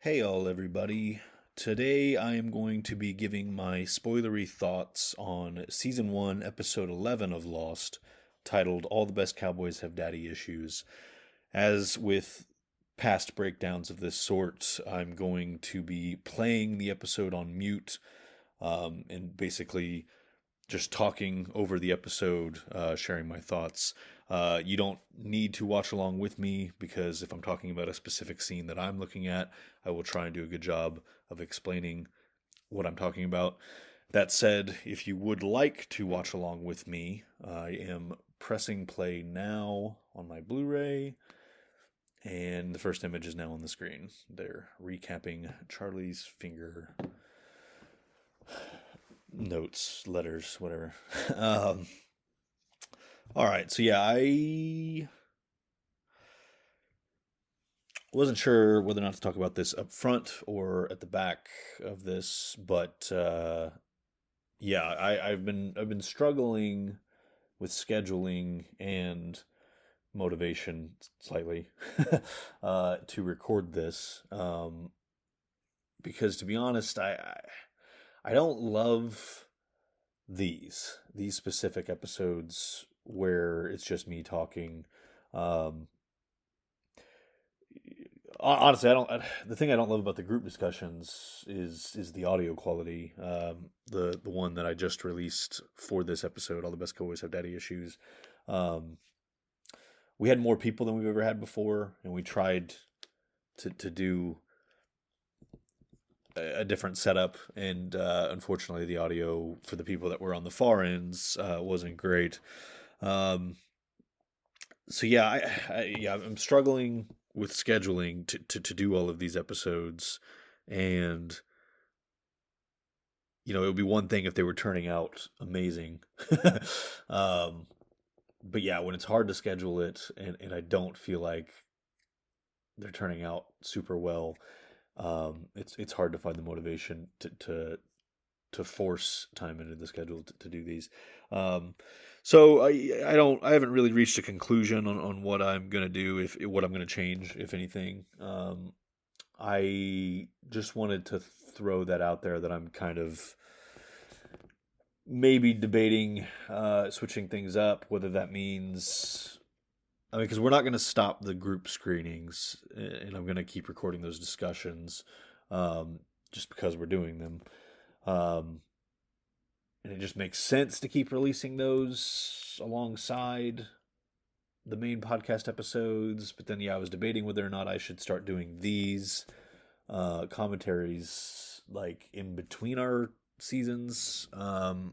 Hey all everybody. Today I am going to be giving my spoilery thoughts on season 1 episode 11 of Lost, titled All the Best Cowboys Have Daddy Issues. As with past breakdowns of this sort, I'm going to be playing the episode on mute, and basically just talking over the episode, sharing my thoughts. You don't need to watch along with me because if I'm talking about a specific scene that I'm looking at, I will try and do a good job of explaining what I'm talking about. That said, if you would like to watch along with me, I am pressing play now on my Blu-ray, and the first image is now on the screen. They're recapping Charlie's Finger notes, letters, whatever. um, all right, so yeah, I wasn't sure whether or not to talk about this up front or at the back of this, but yeah, I've been struggling with scheduling and motivation slightly to record this, because to be honest, I don't love these specific episodes where it's just me talking. Um, Honestly, I don't. The thing I don't love about the group discussions is the audio quality. The one that I just released for this episode, all the best Cowboys have daddy issues. Um, we had more people than we've ever had before, and we tried to do a different setup, and unfortunately, the audio for the people that were on the far ends wasn't great. Um, so yeah, I'm struggling with scheduling to do all of these episodes, and it would be one thing if they were turning out amazing. um, but yeah, when it's hard to schedule it, and I don't feel like they're turning out super well, it's hard to find the motivation to force time into the schedule to do these. Um, so I haven't really reached a conclusion on what I'm gonna do, if what I'm gonna change, if anything. I just wanted to throw that out there, that I'm kind of maybe debating switching things up, whether that means, I mean, because we're not going to stop the group screenings, and I'm going to keep recording those discussions, just because we're doing them. Um, and it just makes sense to keep releasing those alongside the main podcast episodes. But then, yeah, I was debating whether or not I should start doing these commentaries like in between our seasons. Of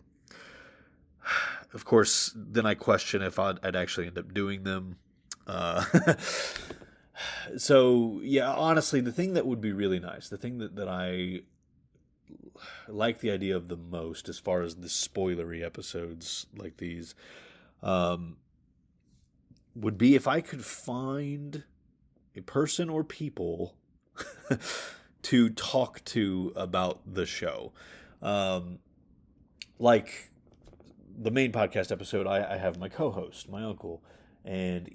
course, then I question if I'd actually end up doing them. Uh, so yeah, honestly, the thing that would be really nice, the thing that I like the idea of the most, as far as the spoilery episodes like these, um, would be if I could find a person or people to talk to about the show. Like the main podcast episode, I have my co-host, my uncle, and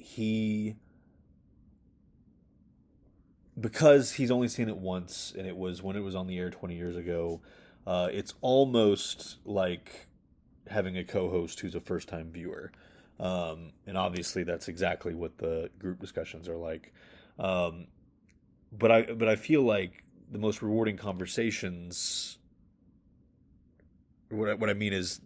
because he's only seen it once, and it was when it was on the air 20 years ago. It's almost like having a co-host who's a first-time viewer, and obviously that's exactly what the group discussions are like. Um, but I feel like the most rewarding conversations. What I mean is,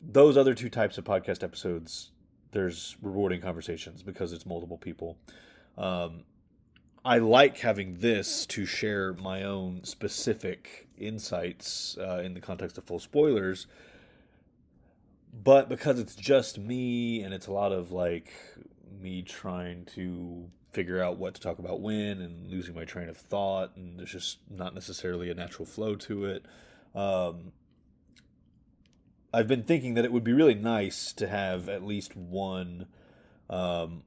those other two types of podcast episodes, there's rewarding conversations because it's multiple people. Um, I like having this to share my own specific insights in the context of full spoilers, but because it's just me, and it's a lot of like me trying to figure out what to talk about when, and losing my train of thought, and there's just not necessarily a natural flow to it. Um, I've been thinking that it would be really nice to have at least one um,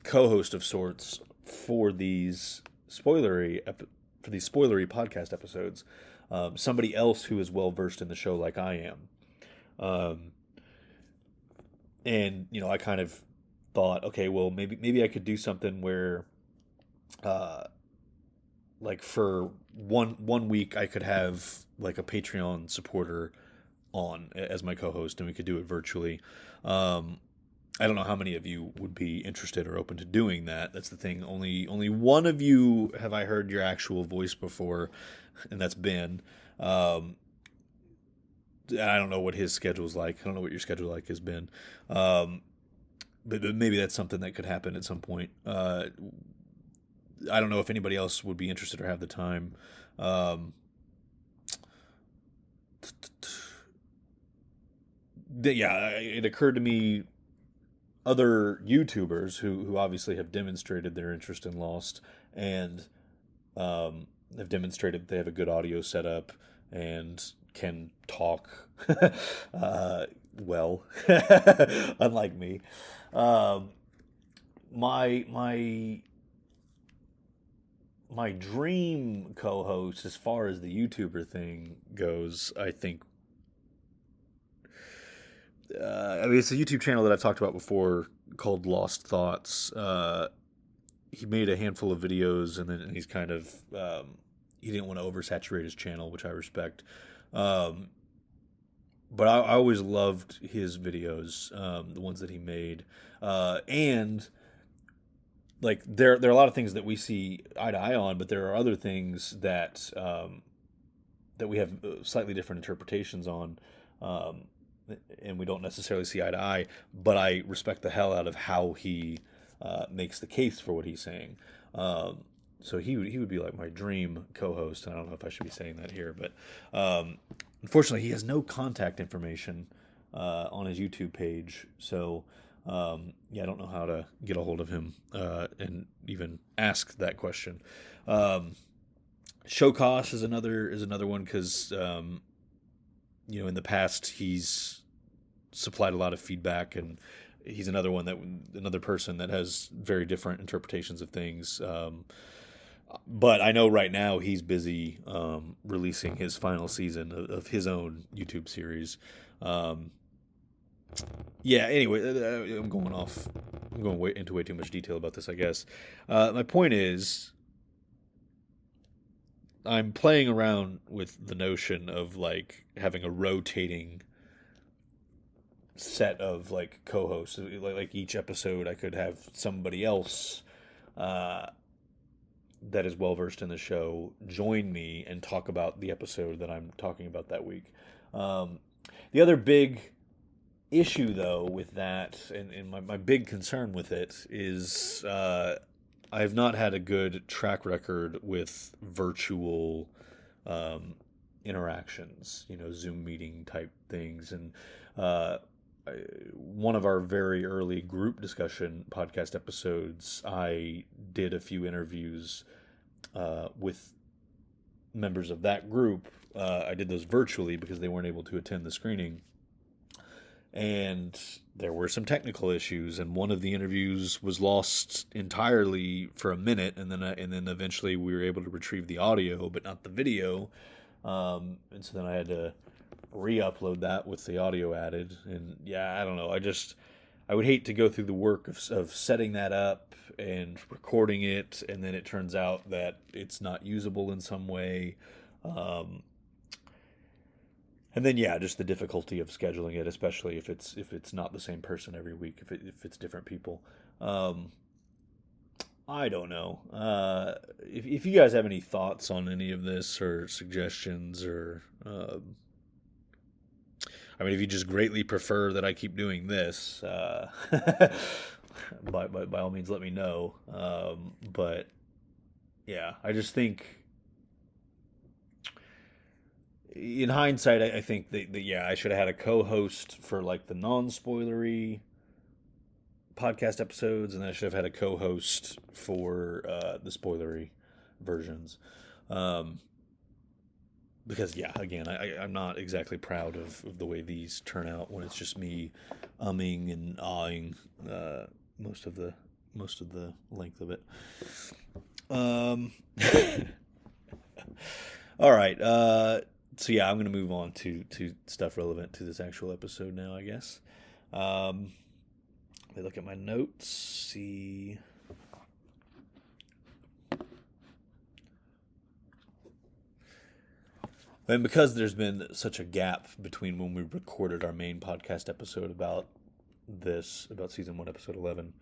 co-host of sorts for these spoilery podcast episodes. Somebody else who is well versed in the show like I am. Um, and I kind of thought, okay, well, maybe I could do something where like for one week I could have like a Patreon supporter on as my co-host, and we could do it virtually. Um, I don't know how many of you would be interested or open to doing that. That's the thing. Only one of you have I heard your actual voice before, and that's Ben. Um, I don't know what his schedule's like. I don't know what your schedule like has been. Um, but maybe that's something that could happen at some point. I don't know if anybody else would be interested or have the time. Um, yeah, it occurred to me other YouTubers who obviously have demonstrated their interest in Lost and have demonstrated they have a good audio setup and can talk well, unlike me. Um, my my dream co-host, as far as the YouTuber thing goes, I think. I mean, it's a YouTube channel that I've talked about before called Lost Thoughts. He made a handful of videos, and then he's kind of he didn't want to oversaturate his channel, which I respect. Um, but I always loved his videos, the ones that he made, and like there are a lot of things that we see eye to eye on, but there are other things that that we have slightly different interpretations on. Um, and we don't necessarily see eye to eye, but I respect the hell out of how he makes the case for what he's saying. So he would be like my dream co-host, and I don't know if I should be saying that here, but unfortunately, he has no contact information on his YouTube page. So yeah, I don't know how to get a hold of him and even ask that question. Show cost is another one because in the past he's supplied a lot of feedback, and he's another person that has very different interpretations of things. But I know right now he's busy releasing his final season of his own YouTube series. Um, yeah. Anyway, I'm going off. I'm going into way too much detail about this, I guess. My point is, I'm playing around with the notion of like having a rotating set of like co-hosts. Like each episode, I could have somebody else that is well versed in the show join me and talk about the episode that I'm talking about that week. The other big issue, though, with that, and my big concern with it is I have not had a good track record with virtual interactions, Zoom meeting type things. And one of our very early group discussion podcast episodes, I did a few interviews with members of that group. I did those virtually because they weren't able to attend the screening. And there were some technical issues, and one of the interviews was lost entirely for a minute, and then eventually we were able to retrieve the audio, but not the video. And so then I had to re-upload that with the audio added. And yeah, I don't know. I would hate to go through the work of setting that up and recording it, and then it turns out that it's not usable in some way. And then yeah, just the difficulty of scheduling it, especially if it's not the same person every week, if it's different people. I don't know. If you guys have any thoughts on any of this or suggestions or I mean, if you just greatly prefer that I keep doing this, by all means, let me know. But yeah, I just think, in hindsight, I think that yeah, I should have had a co-host for like the non-spoilery podcast episodes, and then I should have had a co-host for the spoilery versions. Because yeah, again, I'm not exactly proud of the way these turn out when it's just me umming and ahhing most of the length of it. All right. So yeah, I'm gonna move on to stuff relevant to this actual episode now, I guess. Let me look at my notes. See. And because there's been such a gap between when we recorded our main podcast episode about season 1, episode 11,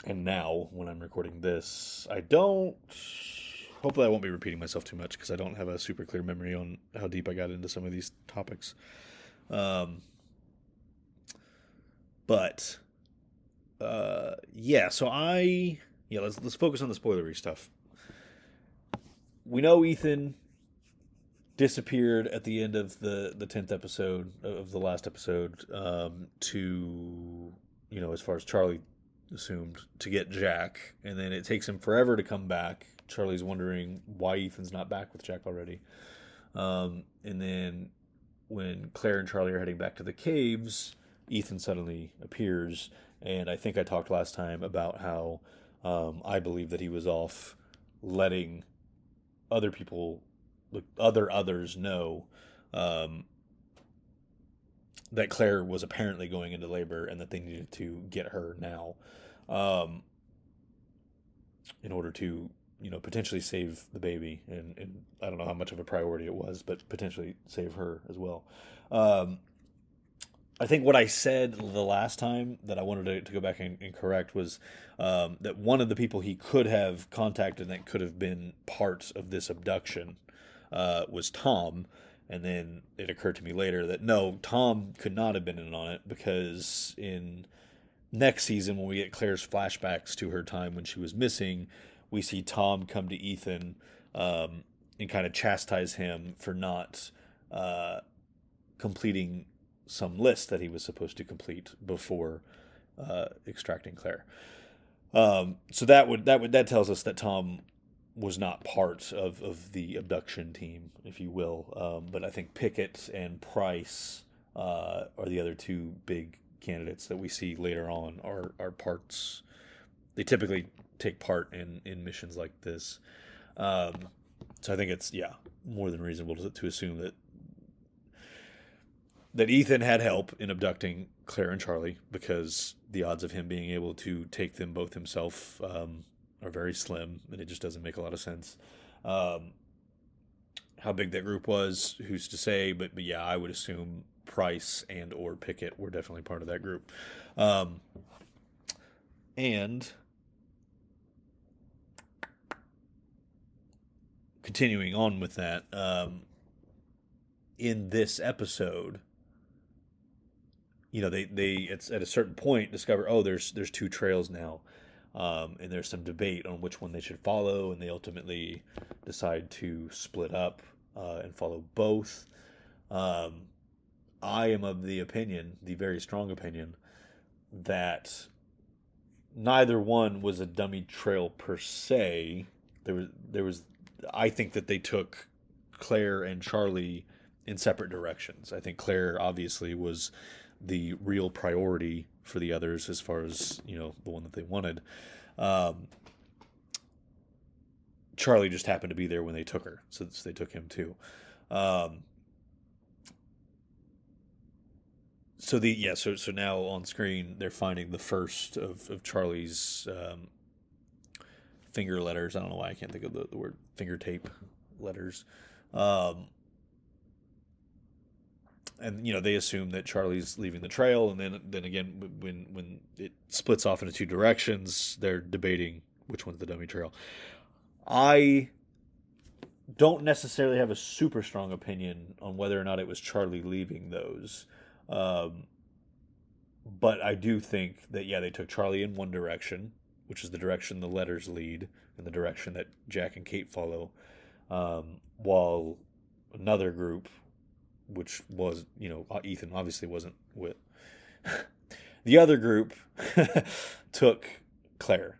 and now when I'm recording this, hopefully I won't be repeating myself too much because I don't have a super clear memory on how deep I got into some of these topics. Let's focus on the spoilery stuff. We know Ethan disappeared at the end of the 10th episode of the last episode, to, as far as Charlie assumed, to get Jack, and then it takes him forever to come back. Charlie's wondering why Ethan's not back with Jack already. And then when Claire and Charlie are heading back to the caves, Ethan suddenly appears, and I think I talked last time about how I believe that he was off letting other people, others know that Claire was apparently going into labor and that they needed to get her now in order to, potentially save the baby. And I don't know how much of a priority it was, but potentially save her as well. I think what I said the last time that I wanted to go back and correct was that one of the people he could have contacted that could have been part of this abduction was Tom. And then it occurred to me later that no, Tom could not have been in on it, because in next season, when we get Claire's flashbacks to her time when she was missing, we see Tom come to Ethan and kind of chastise him for not completing some list that he was supposed to complete before extracting Claire. So that tells us that Tom was not part of the abduction team, if you will. But I think Pickett and Price are the other two big candidates that we see later on are parts. They typically take part in missions like this. So I think it's more than reasonable to assume that Ethan had help in abducting Claire and Charlie, because the odds of him being able to take them both himself are very slim, and it just doesn't make a lot of sense. How big that group was, who's to say? But yeah, I would assume Price and or Pickett were definitely part of that group. And continuing on with that, in this episode, they at a certain point discover, there's two trails now, and there's some debate on which one they should follow, and they ultimately decide to split up and follow both. I am of the very strong opinion, that neither one was a dummy trail per se. I think that they took Claire and Charlie in separate directions. I think Claire obviously was the real priority for the others as far as, the one that they wanted. Charlie just happened to be there when they took her, so they took him too. So now on screen they're finding the first of Charlie's finger letters. I don't know why I can't think of the word finger tape letters. And they assume that Charlie's leaving the trail, and then again when it splits off into two directions, they're debating which one's the dummy trail. I don't necessarily have a super strong opinion on whether or not it was Charlie leaving those. But I do think that, they took Charlie in one direction, which is the direction the letters lead, and the direction that Jack and Kate follow, while another group, which was, Ethan obviously wasn't with, the other group took Claire.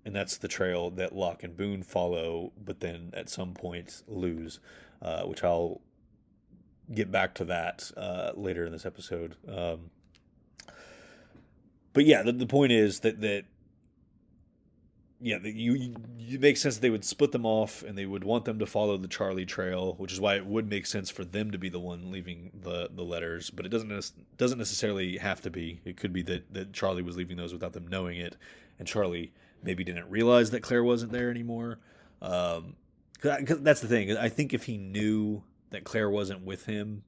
And that's the trail that Locke and Boone follow, but then at some point lose, which I'll get back to that later in this episode. But yeah, the point is that it makes sense that they would split them off, and they would want them to follow the Charlie trail, which is why it would make sense for them to be the one leaving the letters. But it doesn't necessarily have to be. It could be that Charlie was leaving those without them knowing it, and Charlie maybe didn't realize that Claire wasn't there anymore. 'Cause that's the thing. I think if he knew that Claire wasn't with him,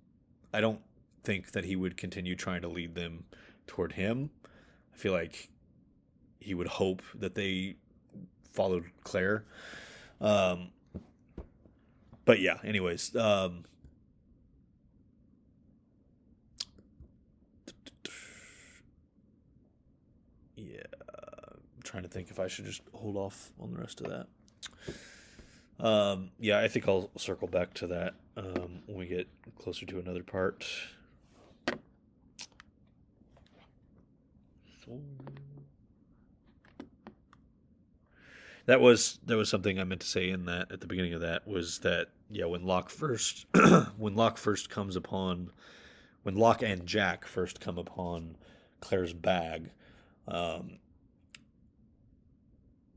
I don't think that he would continue trying to lead them toward him. I feel like he would hope that they followed Claire. Um, but yeah, anyways, yeah, I'm trying to think if I should just hold off on the rest of that. Yeah, I think I'll circle back to that when we get closer to another part. That was something I meant to say in that at the beginning of that was that yeah when Locke first when Locke first comes upon when Locke and Jack first come upon Claire's bag, um,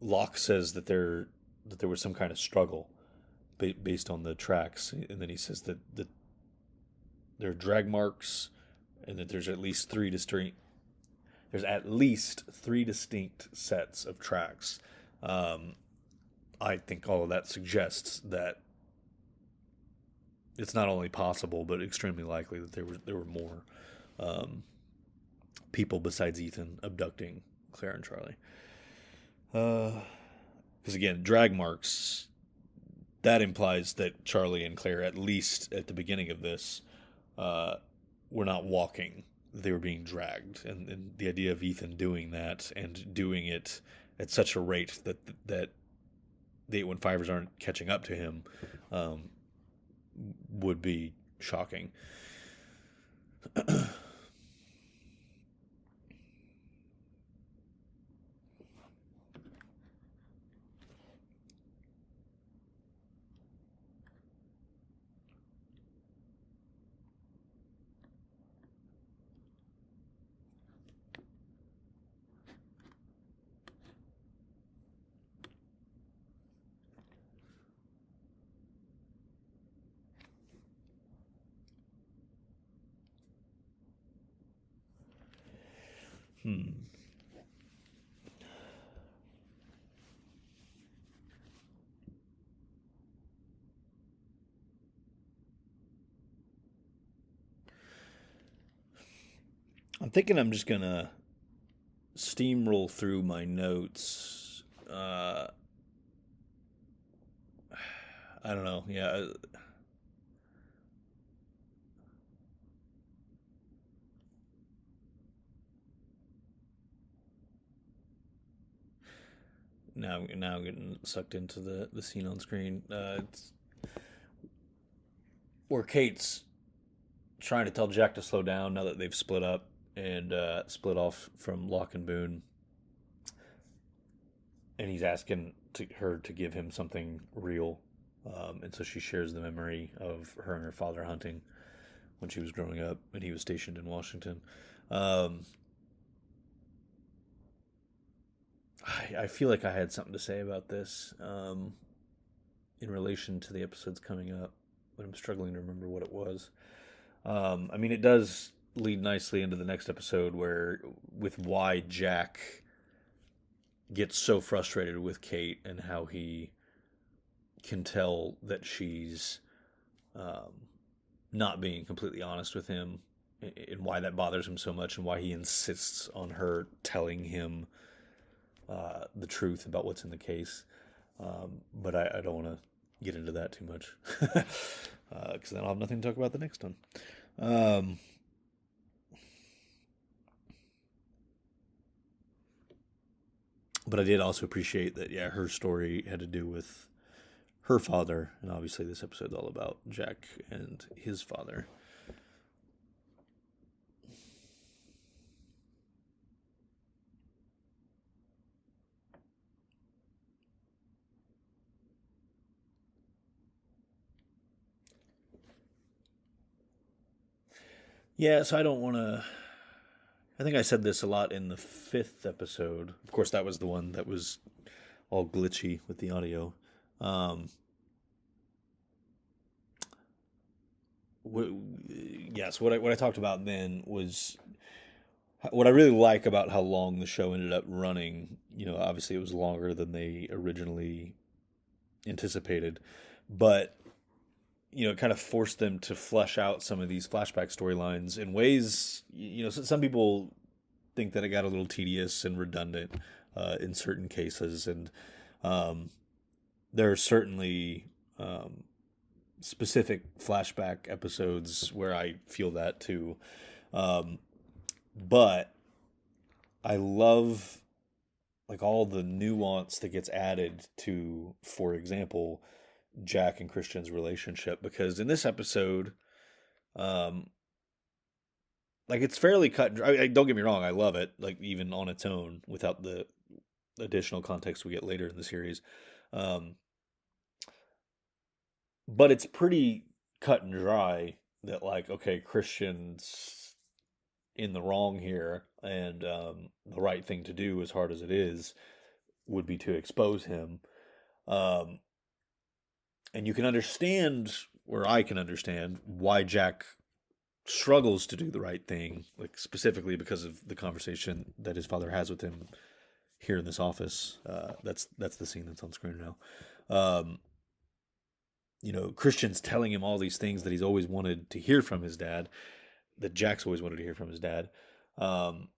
Locke says that there was some kind of struggle based on the tracks, and then he says that there are drag marks, and that there's at least three distinct sets of tracks. Um, I think all of that suggests that it's not only possible but extremely likely that there were more um, people besides Ethan abducting Claire and Charlie. Because again, drag marks, that implies that Charlie and Claire, at least at the beginning of this, uh, were not walking; they were being dragged, and the idea of Ethan doing that and doing it at such a rate that the 815ers aren't catching up to him um, would be shocking. Hmm. I'm thinking I'm just gonna steamroll through my notes. I don't know. Yeah, now I'm getting sucked into the scene on screen. It's where Kate's trying to tell Jack to slow down now that they've split up and split off from Locke and Boone, and he's asking her to give him something real. And so she shares the memory of her and her father hunting when she was growing up and he was stationed in Washington. Um, I feel like I had something to say about this in relation to the episodes coming up, but I'm struggling to remember what it was. I mean, it does lead nicely into the next episode where, with why Jack gets so frustrated with Kate and how he can tell that she's um, not being completely honest with him and why that bothers him so much and why he insists on her telling him the truth about what's in the case. But I don't want to get into that too much because then I'll have nothing to talk about the next one. Um, but I did also appreciate that, yeah, her story had to do with her father, and obviously this episode's all about Jack and his father. Yeah, so I don't want to. I think I said this a lot in the fifth episode. Of course, that was the one that was all glitchy with the audio. Um, yes, what I talked about then was what I really like about how long the show ended up running. You know, obviously it was longer than they originally anticipated, but it kind of forced them to flesh out some of these flashback storylines in ways. Some people think that it got a little tedious and redundant in certain cases, and um, there are certainly specific flashback episodes where I feel that too. Um, but I love like all the nuance that gets added to, for example, Jack and Christian's relationship, because in this episode, um, like it's fairly cut and dry. Don't get me wrong, I love it, like even on its own without the additional context we get later in the series. Um, but it's pretty cut and dry that like okay, Christian's in the wrong here, and the right thing to do, as hard as it is, would be to expose him. Um, and you can understand, or I can understand, why Jack struggles to do the right thing, like specifically because of the conversation that his father has with him here in this office. That's the scene that's on screen now. Christian's telling him all these things that he's always wanted to hear from his dad, that Jack's always wanted to hear from his dad. Um,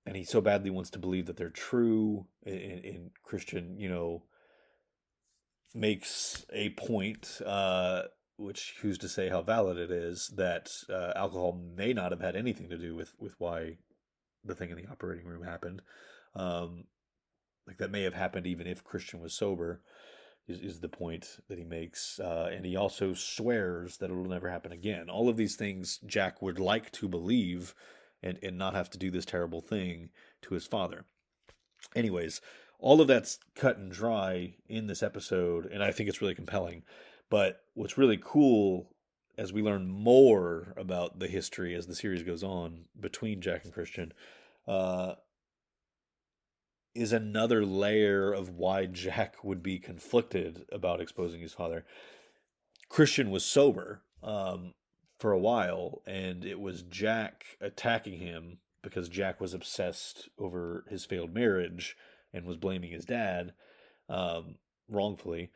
and he so badly wants to believe that they're true. And Christian, makes a point, which who's to say how valid it is, that alcohol may not have had anything to do with why the thing in the operating room happened. Um, like that may have happened even if Christian was sober, is the point that he makes. And he also swears that it'll never happen again. All of these things Jack would like to believe and not have to do this terrible thing to his father. Anyways, all of that's cut and dry in this episode, and I think it's really compelling. But what's really cool as we learn more about the history as the series goes on between Jack and Christian, uh, is another layer of why Jack would be conflicted about exposing his father. Christian was sober for a while, and it was Jack attacking him because Jack was obsessed over his failed marriage and was blaming his dad um, wrongfully.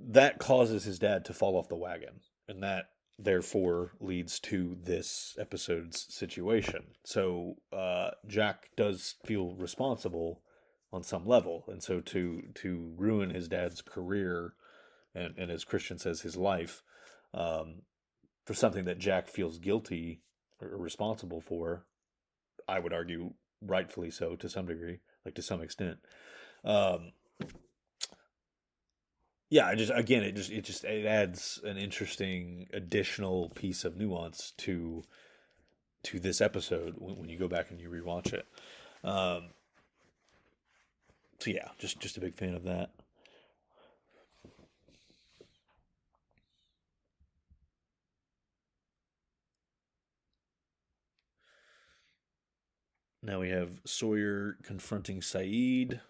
That causes his dad to fall off the wagon, and that therefore leads to this episode's situation. So Jack does feel responsible on some level, and so to ruin his dad's career and as Christian says, his life, um, for something that Jack feels guilty or responsible for, I would argue rightfully so to some degree, like to some extent. Um, yeah, I just again, it adds an interesting additional piece of nuance to this episode when you go back and you rewatch it. Um, so yeah, just a big fan of that. Now we have Sawyer confronting Saeed.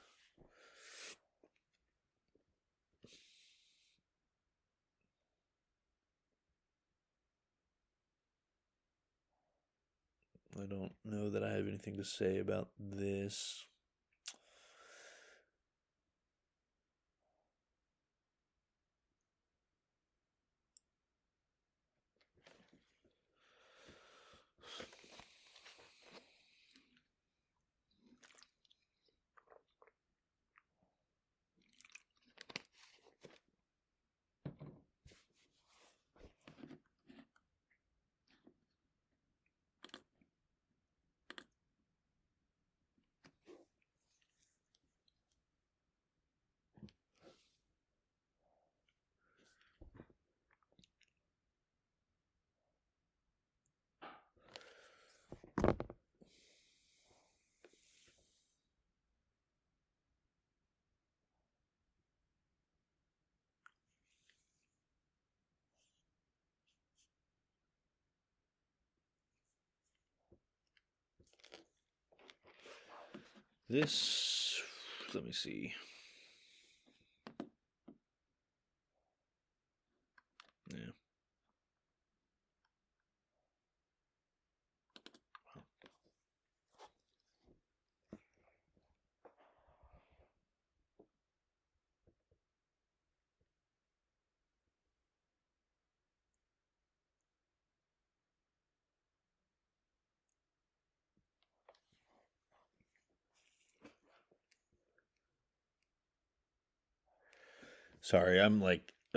I don't know that I have anything to say about this. This, let me see. Yeah. Sorry, I'm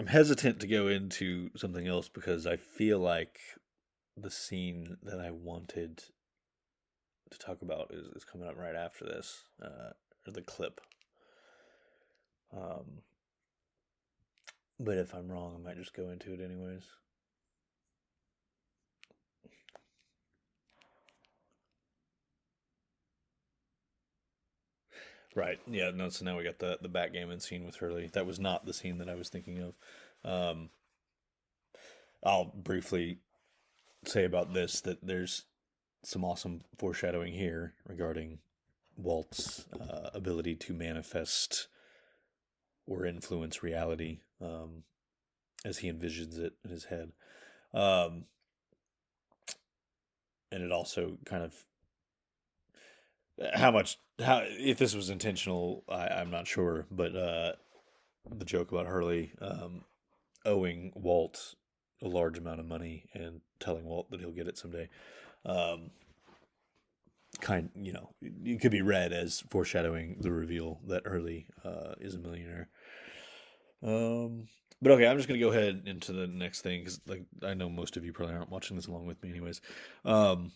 hesitant to go into something else because I feel like the scene that I wanted to talk about is coming up right after this, or the clip. Um, but if I'm wrong, I might just go into it anyways. Right. Yeah. No. So now we got the backgammon scene with Hurley. That was not the scene that I was thinking of. Um, I'll briefly say about this that there's some awesome foreshadowing here regarding Walt's ability to manifest or influence reality as he envisions it in his head. Um, and it also kind of how if this was intentional, I'm not sure, but the joke about Hurley owing Walt a large amount of money and telling Walt that he'll get it someday. Um, it could be read as foreshadowing the reveal that Hurley is a millionaire. But okay, I'm just gonna go ahead into the next thing because, like, I know most of you probably aren't watching this along with me, anyways. Um,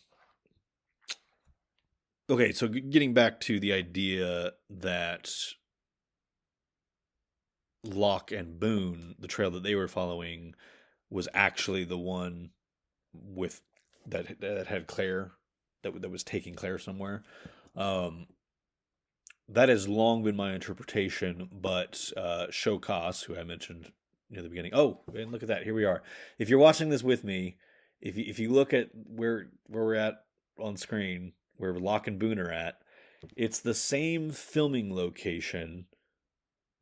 okay, so getting back to the idea that Locke and Boone, the trail that they were following, was actually the one with that had Claire that was taking Claire somewhere. Um, that has long been my interpretation, but Shokas, who I mentioned near the beginning. Oh, and look at that! Here we are. If you're watching this with me, if you look at where we're at on screen, where Locke and Boone are at, it's the same filming location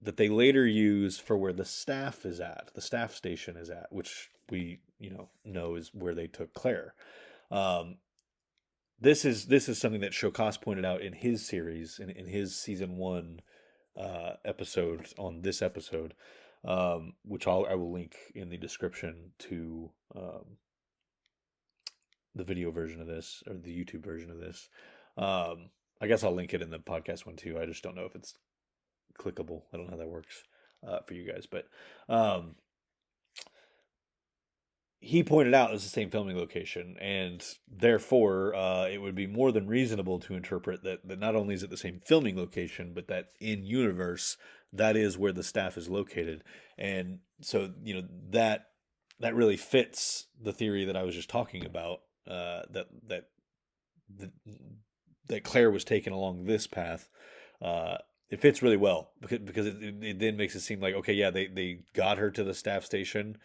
that they later use for where the staff is at, the staff station is at, which we know is where they took Claire. Um, this is something that Shokas pointed out in his series in his season one episode on this episode, which I will link in the description to the video version of this or the YouTube version of this. I guess I'll link it in the podcast one too. I just don't know if it's clickable. I don't know how that works for you guys, but he pointed out it's the same filming location, and therefore it would be more than reasonable to interpret that not only is it the same filming location, but that in universe that is where the staff is located, and so that really fits the theory that I was just talking about. That that Claire was taken along this path. It fits really well because it then makes it seem like, okay, yeah, they got her to the staff station.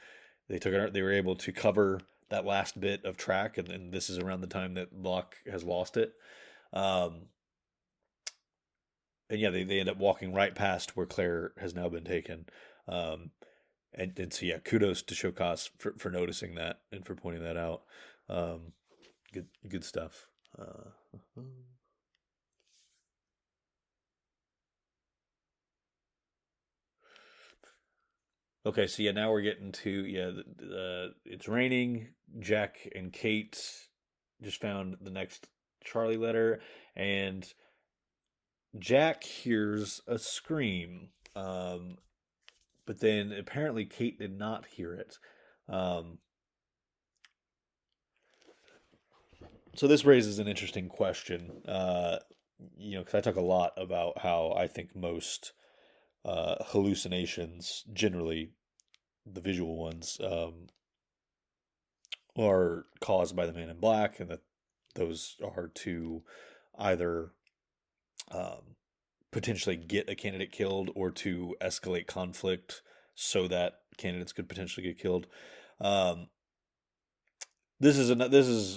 They took her. They were able to cover that last bit of track, and this is around the time that Locke has lost it. Um, and yeah, they end up walking right past where Claire has now been taken. Um, and so yeah, kudos to Shokas for noticing that and for pointing that out. Good stuff. Okay, so yeah, now we're getting to it's raining. Jack and Kate just found the next Charlie letter, and Jack hears a scream, but then apparently Kate did not hear it. Um, so this raises an interesting question. Because I talk a lot about how I think most hallucinations, generally the visual ones, are caused by the Man in Black, and that those are to either um, potentially get a candidate killed or to escalate conflict so that candidates could potentially get killed. Um, this is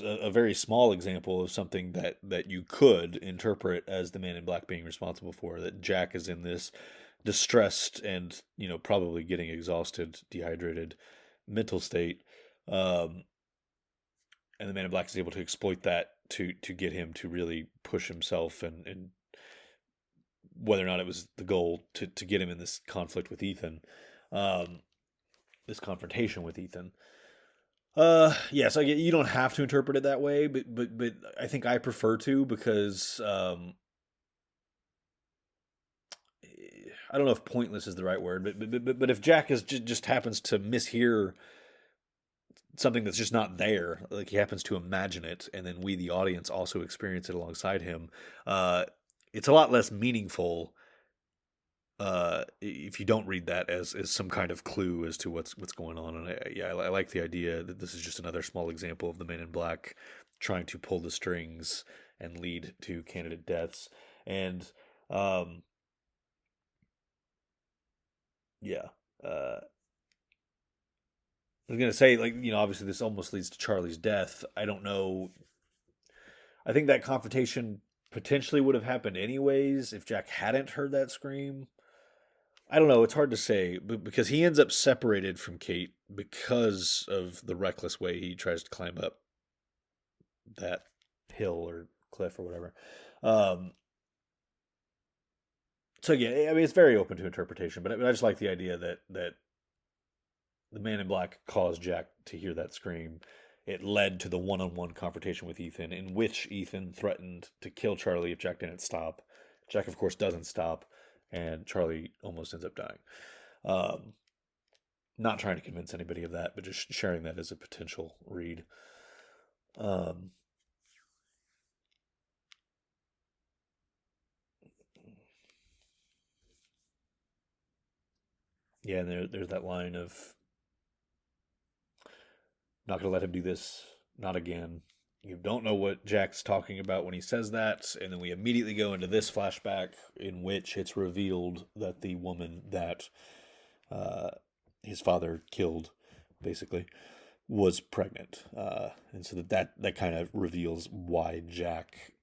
a very small example of something that you could interpret as the Man in Black being responsible for. That Jack is in this distressed and probably getting exhausted, dehydrated mental state, um, and the Man in Black is able to exploit that to get him to really push himself and whether or not it was the goal to get him in this conflict with Ethan, um, this confrontation with Ethan. Yes, I get you don't have to interpret it that way, but I think I prefer to because I don't know if pointless is the right word, but if Jack is just happens to mishear something that's just not there, like he happens to imagine it, and then we, the audience, also experience it alongside him, uh, it's a lot less meaningful if you don't read that as some kind of clue as to what's going on. And I like the idea that this is just another small example of the Man in Black trying to pull the strings and lead to candidate deaths. And um, yeah, I was gonna say, like, obviously this almost leads to Charlie's death. I don't know. I think that confrontation potentially would have happened anyways if Jack hadn't heard that scream. I don't know. It's hard to say because he ends up separated from Kate because of the reckless way he tries to climb up that hill or cliff or whatever. Um, so yeah, I mean, it's very open to interpretation, but I just like the idea that the Man in Black caused Jack to hear that scream. It led to the one-on-one confrontation with Ethan, in which Ethan threatened to kill Charlie if Jack didn't stop. Jack, of course, doesn't stop, and Charlie almost ends up dying. Um, Not trying to convince anybody of that, but just sharing that as a potential read. Um, yeah, and there's that line of "Not going to let him do this, not again." You don't know what Jack's talking about when he says that, and then we immediately go into this flashback in which it's revealed that the woman that uh, his father killed, basically, was pregnant, and so that kind of reveals why Jack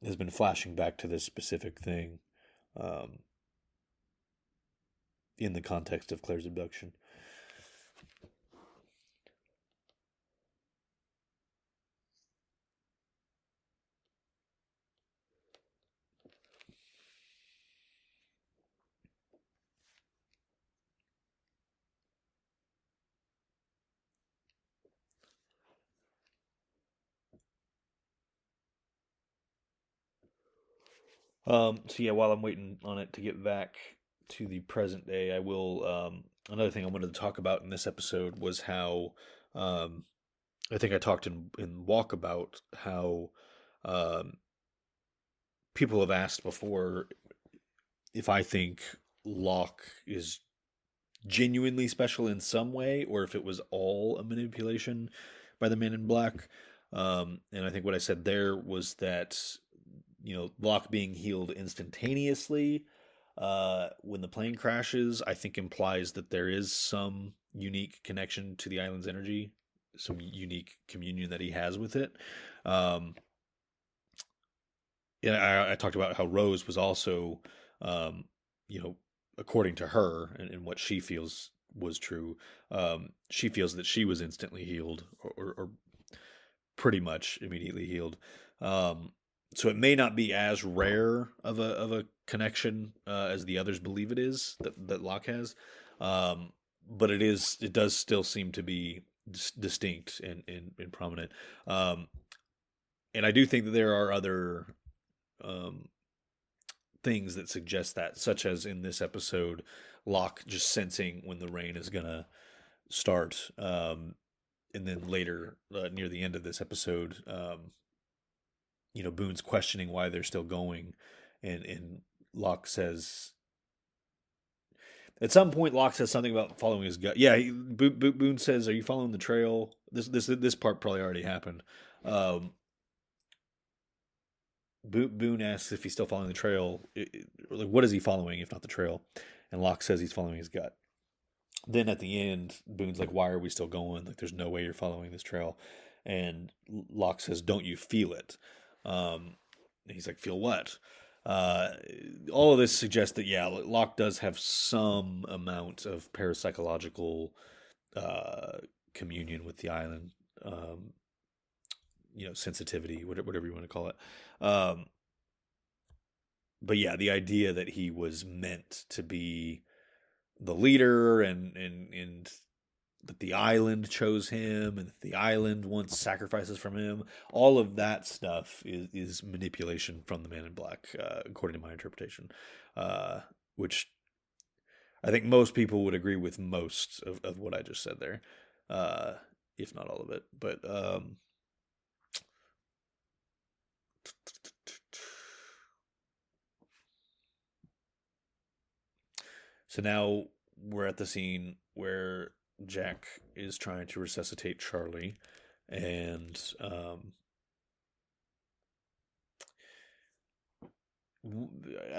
has been flashing back to this specific thing, um, in the context of Claire's abduction. So yeah, while I'm waiting on it to get back to the present day, I will. Another thing I wanted to talk about in this episode was how, um, I think I talked in Walkabout how, um, people have asked before if I think Locke is genuinely special in some way, or if it was all a manipulation by the Man in Black. And I think what I said there was that Locke being healed instantaneously when the plane crashes, I think implies that there is some unique connection to the island's energy, some unique communion that he has with it. Um, yeah, I talked about how Rose was also, um, you know, according to her and what she feels was true, she feels that she was instantly healed or pretty much immediately healed. Um, so it may not be as rare of a connection as the others believe it is that Locke has, but it does still seem to be distinct and prominent. Um, and I do think that there are other um, things that suggest that, such as in this episode, Locke just sensing when the rain is gonna start, and then later near the end of this episode, Boone's questioning why they're still going, and Locke says at some point Locke says something about following his gut. Yeah, Boone says, "Are you following the trail?" This part probably already happened. Um, Boone asks if he's still following the trail. Like, what is he following if not the trail? And Locke says he's following his gut. Then at the end, Boone's like, "Why are we still going? Like, there's no way you're following this trail." And Locke says, "Don't you feel it?" And he's like, "Feel what?" Uh, all of this suggests that yeah, Locke does have some amount of parapsychological uh, communion with the island. Um, sensitivity, whatever you want to call it. Um, but yeah, the idea that he was meant to be the leader and that the island chose him and that the island wants sacrifices from him, all of that stuff is manipulation from the Man in Black, according to my interpretation, which I think most people would agree with most of what I just said there, uh, if not all of it. But so now we're at the scene where Jack is trying to resuscitate Charlie, and I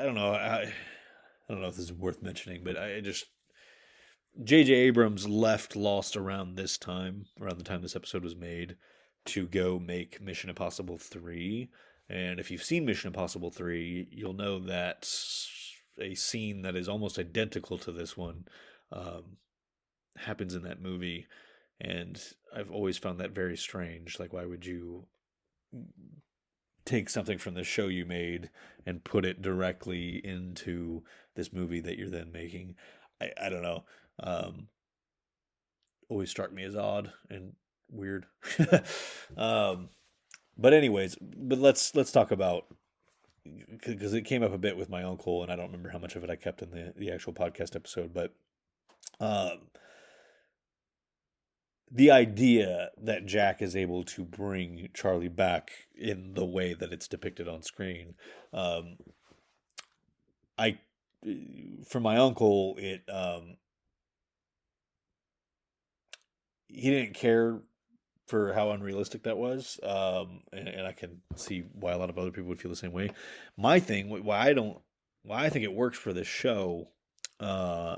don't know. I don't know if this is worth mentioning, but I just J.J. Abrams left Lost around this time, around the time this episode was made, to go make Mission Impossible 3. And if you've seen Mission Impossible 3, you'll know that a scene that is almost identical to this one um, happens in that movie. And I've always found that very strange. Like, why would you take something from the show you made and put it directly into this movie that you're then making? I don't know. Um, Always struck me as odd and weird. um, but anyways, but let's talk about, because it came up a bit with my uncle, and I don't remember how much of it I kept in the actual podcast episode, but um, the idea that Jack is able to bring Charlie back in the way that it's depicted on screen, um, I for my uncle, he didn't care for how unrealistic that was, and I can see why a lot of other people would feel the same way. My thing, why I think it works for this show, uh,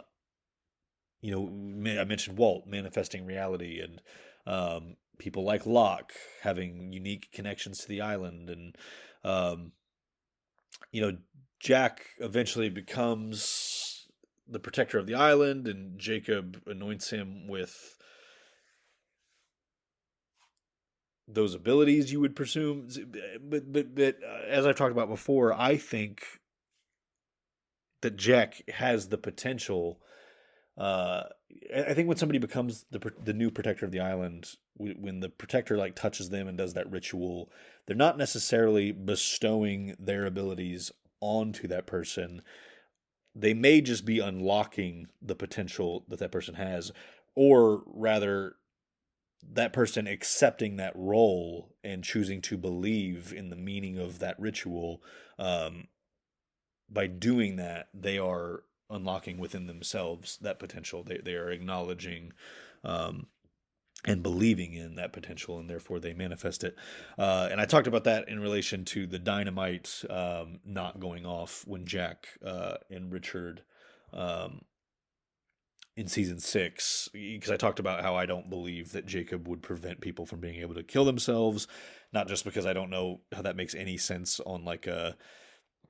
I mentioned Walt manifesting reality, and people like Locke having unique connections to the island, and um, you know, Jack eventually becomes the protector of the island, and Jacob anoints him with those abilities, you would presume. But as I've talked about before, I think that Jack has the potential. Uh, I think when somebody becomes the new protector of the island, when the protector like touches them and does that ritual, they're not necessarily bestowing their abilities onto that person. They may just be unlocking the potential that that person has, or rather, that person accepting that role and choosing to believe in the meaning of that ritual. um, by doing that, they are unlocking within themselves that potential. They are acknowledging um, and believing in that potential, and therefore they manifest it. And I talked about that in relation to the dynamite not going off when Jack and Richard um, in season 6, because I talked about how I don't believe that Jacob would prevent people from being able to kill themselves, not just because I don't know how that makes any sense on like a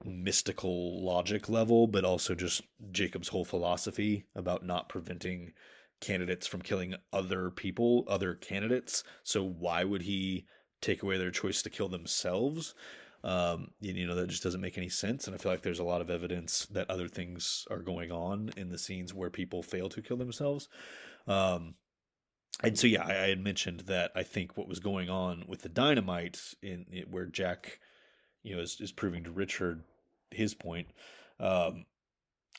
mystical logic level, but also just Jacob's whole philosophy about not preventing candidates from killing other people, other candidates. So why would he take away their choice to kill themselves? That just doesn't make any sense. And I feel like there's a lot of evidence that other things are going on in the scenes where people fail to kill themselves. Um, and so, yeah, I had mentioned that I think what was going on with the dynamite where Jack, is proving to Richard his point. Um,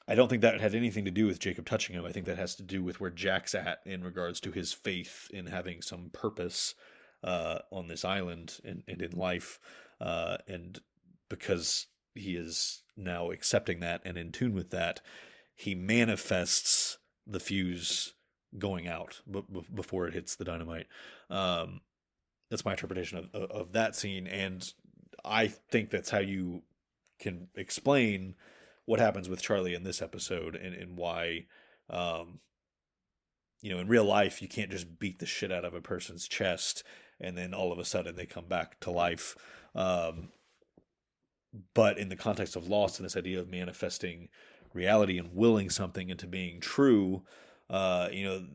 I don't think that had anything to do with Jacob touching him. I think that has to do with where Jack's at in regards to his faith in having some purpose on this island and in life. And because he is now accepting that and in tune with that, he manifests the fuse going out before it hits the dynamite. Um, that's my interpretation of that scene. And I think that's how you can explain what happens with Charlie in this episode, and why, um, in real life, you can't just beat the shit out of a person's chest and then all of a sudden they come back to life. Um, but in the context of Lost and this idea of manifesting reality and willing something into being true, uh, you know,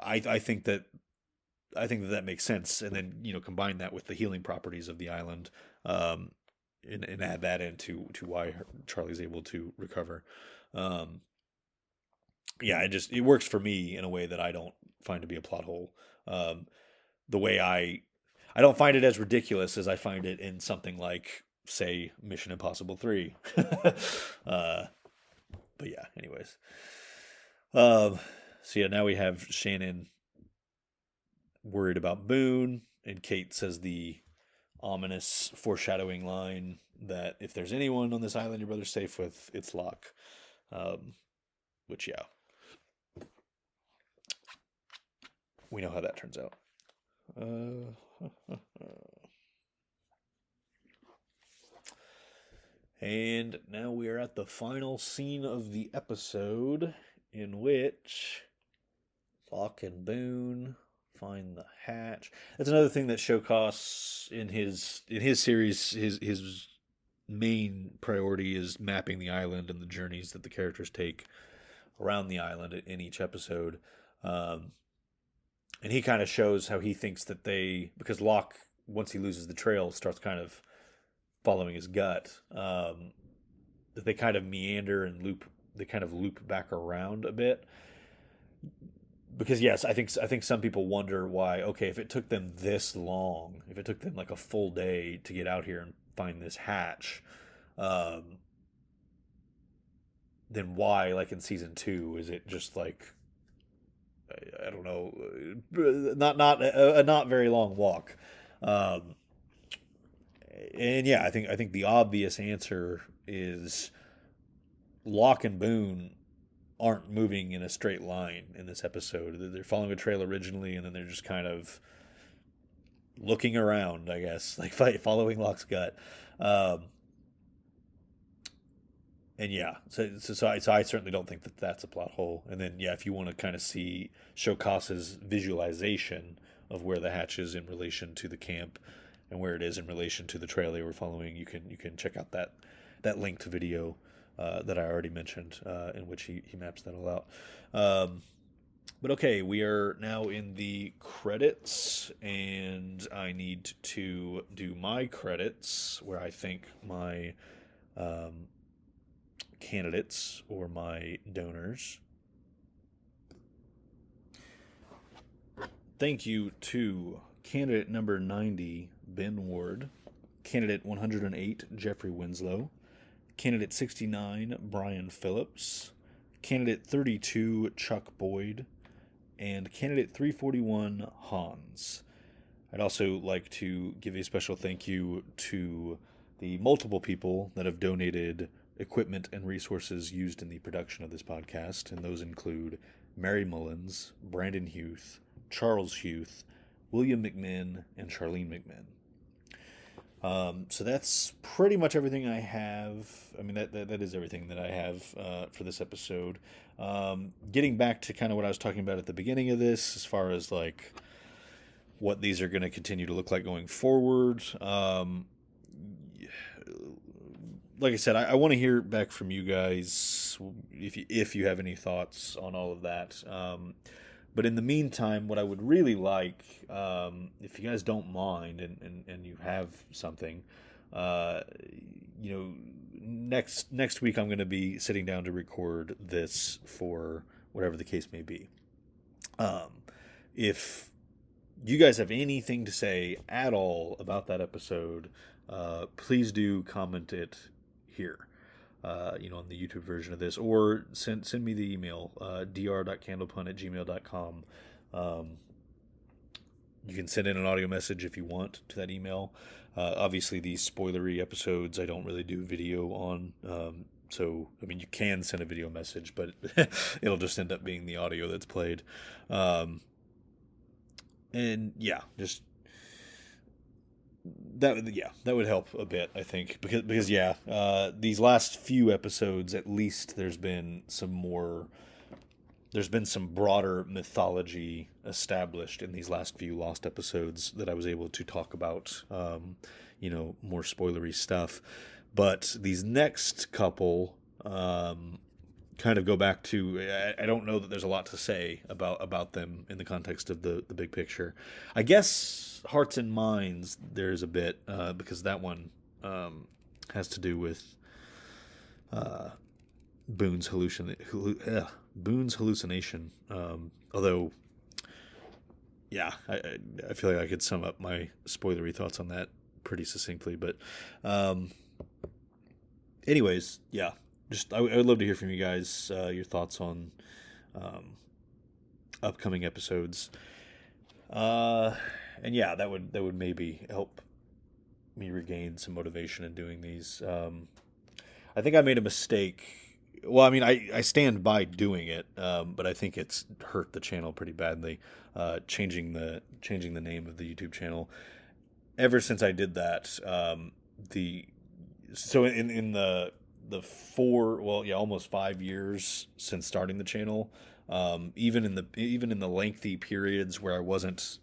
I think that that makes sense. And then combine that with the healing properties of the island, um, and add that into to why Charlie's able to recover. Um, yeah, it works for me in a way that I don't find to be a plot hole. The way I don't find it as ridiculous as I find it in something like, say, Mission Impossible 3. But But yeah, anyways. So yeah, now we have Shannon worried about Boone, and Kate says the ominous foreshadowing line that if there's anyone on this island your brother's safe with, it's Locke. Which, yeah, we know how that turns out. And now we are at the final scene of the episode, in which Locke and Boone find the hatch. That's another thing that Shokos in his series, his main priority is mapping the island and the journeys that the characters take around the island in each episode. And he kind of shows how he thinks that because Locke, once he loses the trail, starts kind of following his gut, that they kind of meander and loop back around a bit. Because yes, I think some people wonder why. Okay, if it took them this long, if it took them like a full day to get out here and find this hatch, then why, like in season 2, is it just like, I don't know, not a not very long walk? And yeah, I think the obvious answer is Locke and Boone aren't moving in a straight line in this episode. They're following a trail originally, and then they're just kind of looking around, I guess, like following Locke's gut. And yeah, so I certainly don't think that that's a plot hole. And then yeah, if you want to kind of see Shokas's visualization of where the hatch is in relation to the camp and where it is in relation to the trail they were following, you can check out that linked video that I already mentioned, in which he maps that all out. But okay, we are now in the credits, and I need to do my credits where I think my candidates or my donors. Thank you to candidate number 90, Ben Ward, candidate 108, Jeffrey Winslow, candidate 69, Brian Phillips, candidate 32, Chuck Boyd, and candidate 341, Hans. I'd also like to give a special thank you to the multiple people that have donated equipment and resources used in the production of this podcast, and those include Mary Mullins, Brandon Huth, Charles Huth, William McMinn, and Charlene McMinn. So that's pretty much everything I have. I mean, that is everything that I have for this episode. Getting back to kind of what I was talking about at the beginning of this, as far as like what these are going to continue to look like going forward. Like I said, I want to hear back from you guys if you have any thoughts on all of that. But in the meantime, what I would really like, if you guys don't mind and you have something, next week I'm going to be sitting down to record this for whatever the case may be. If you guys have anything to say at all about that episode, please do comment it here. On the YouTube version of this, or send me the email, dr.candlepun@gmail.com. You can send in an audio message if you want to that email. Obviously, these spoilery episodes I don't really do video on, so I mean you can send a video message, but it'll just end up being the audio that's played. And yeah, just that would help a bit, I think, because these last few episodes, at least there's been some broader mythology established in these last few Lost episodes that I was able to talk about, more spoilery stuff. But these next couple kind of go back to, I don't know that there's a lot to say about them in the context of the big picture. I guess Hearts and Minds there's a bit, because that one has to do with Boone's hallucination. Although, yeah, I feel like I could sum up my spoilery thoughts on that pretty succinctly. But anyways, yeah. I would love to hear from you guys, your thoughts on upcoming episodes. And yeah, that would maybe help me regain some motivation in doing these. I think I made a mistake. Well, I mean, I stand by doing it, but I think it's hurt the channel pretty badly. Changing the name of the YouTube channel. Ever since I did that, the so in the almost 5 years since starting the channel, even in the lengthy periods where I wasn't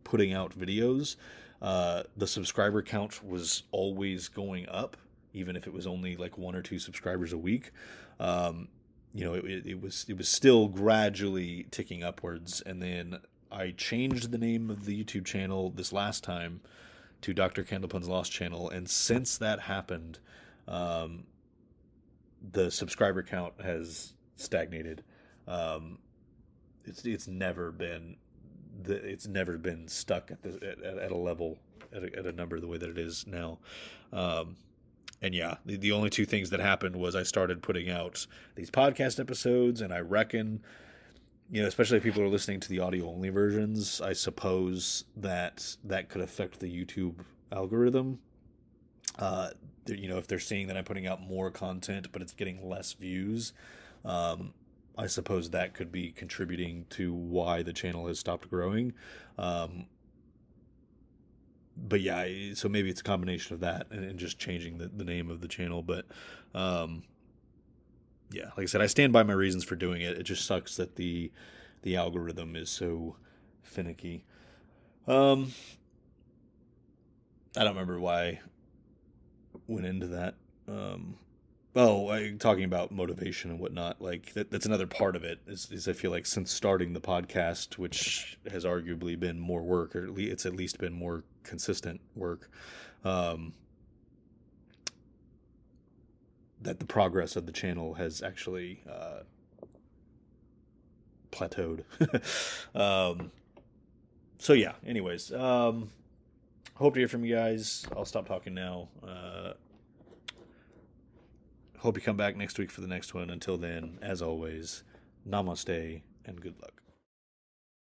putting out videos, the subscriber count was always going up, even if it was only like 1 or 2 subscribers a week. It was still gradually ticking upwards, and then I changed the name of the YouTube channel this last time to Dr. Candlepun's Lost Channel, and since that happened, the subscriber count has stagnated. It's never been stuck at a level at a number the way that it is now. And yeah, the only 2 things that happened was I started putting out these podcast episodes, and I reckon, especially if people are listening to the audio only versions, I suppose that could affect the YouTube algorithm. If they're seeing that I'm putting out more content, but it's getting less views, I suppose that could be contributing to why the channel has stopped growing. But yeah, so maybe it's a combination of that and just changing the name of the channel. But yeah, like I said, I stand by my reasons for doing it. It just sucks that the algorithm is so finicky. I don't remember why I went into that. Talking about motivation and whatnot, like that's another part of it. Is I feel like since starting the podcast, which has arguably been more work, or it's at least been more consistent work, that the progress of the channel has actually plateaued. So yeah. Anyways, hope to hear from you guys. I'll stop talking now. Hope you come back next week for the next one. Until then, as always, namaste and good luck.